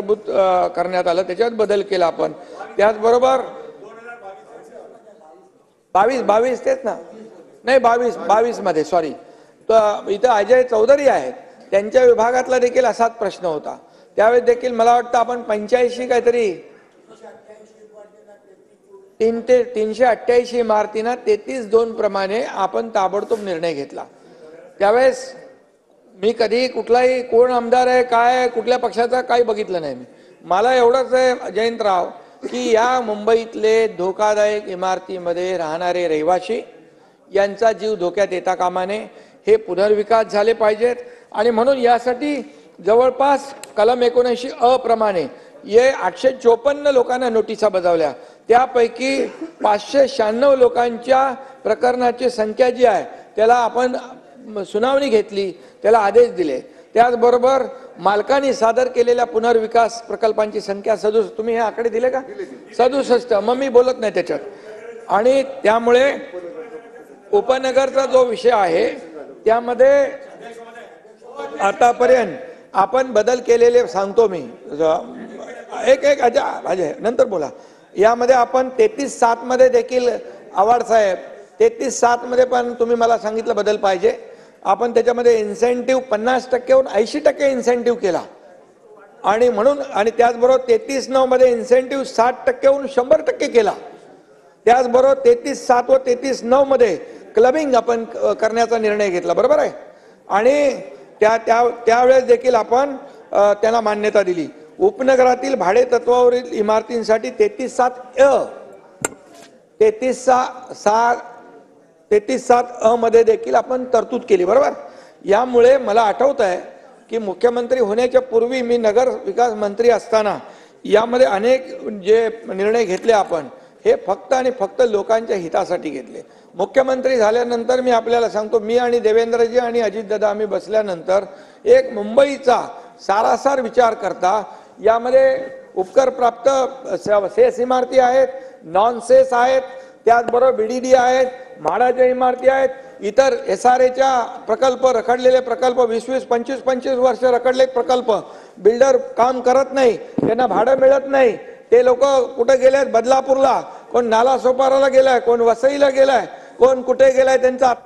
अंतर्भूत करण्यात आलं, त्याच्यात बदल केला आपण। त्याचबरोबर 22 तेच ना, नाही 22 मध्ये सॉरी, तर इथं अजय चौधरी आहेत, त्यांच्या विभागातला देखील असाच प्रश्न होता। त्यावेळेस देखील मला वाटतं आपण 85 काहीतरी 388 इमारतींना 33-2 प्रमाणे आपण ताबडतोब निर्णय घेतला। त्यावेळेस मी कधी कुठलाही कोण आमदार आहे, काय आहे, कुठल्या पक्षाचा काही बघितलं नाही। मला एवढंच आहे जयंतराव की या मुंबईतले धोकादायक इमारतीमध्ये राहणारे रहिवासी यांचा जीव धोक्यात येता कामा नये, हे पुनर्विकास झाले पाहिजेत। आणि म्हणून यासाठी जवळपास कलम 79 अ प्रमाणे ये 854 लोकांना नोटिसा बजावल्या, त्यापैकी 596 लोकांच्या प्रकरणाची संख्या जी आहे त्याला आपण सुनावणी घेतली, त्याला आदेश दिले। त्याचबरोबर मालकांनी सादर केलेल्या पुनर्विकास प्रकल्पांची संख्या 67, तुम्ही हे आकडे दिले का? 67, मग मी बोलत नाही त्याच्यात। आणि त्यामुळे उपनगरचा जो विषय आहे त्यामध्ये आतापर्यंत आपण बदल केलेले सांगतो मी, एक अजय नंतर बोला। यामध्ये आपण 33-7 मध्ये देखील आवाड साहेब 33-7 मध्ये पण तुम्ही मला सांगितलं बदल पाहिजे। आपण त्याच्यामध्ये इन्सेंटिव्ह 50%हून 80% इन्सेंटिव्ह केला, आणि म्हणून आणि त्याचबरोबर 33-9 मध्ये इन्सेंटिव्ह 60%हून 100% केला। त्याचबरोबर 33-7 व 33-9 मध्ये क्लबिंग आपण करण्याचा निर्णय घेतला, बरोबर आहे। आणि त्यावेळेस देखील आपण त्यांना मान्यता दिली। उपनगरातील भाडे तत्वावरील इमारतींसाठी 33-7 अ मध्ये देखील आपण तरतूद केली, बरोबर। यामुळे मला आठवत आहे की मुख्यमंत्री होण्याच्या पूर्वी मी नगर विकास मंत्री असताना यामध्ये अनेक जे निर्णय घेतले आपण, हे फक्त आणि फक्त लोकांच्या हितासाठी घेतले। मुख्यमंत्री झाल्यानंतर मी आपल्याला सांगतो, मी आणि देवेंद्रजी आणि अजितदादा आम्ही बसल्यानंतर एक मुंबईचा सारासार विचार करता यामध्ये उपकर प्राप्त सेस इमारती आहेत, नॉन सेस आहेत, त्याचबरोबर बीडीडी आहेत, म्हाडाच्या इमारती आहेत, इतर SRAच्या प्रकल्प, रखडलेले प्रकल्प 20-20, 25-25 वर्ष रखडले प्रकल्प, बिल्डर काम करत नाही, त्यांना भाडं मिळत नाही, ते लोक कुठे गेलेत? बदलापूरला, कोण नाला सोपाराला गेलाय, कोण वसईला गेलाय, कोण कुठे गेलाय, त्यांचा आता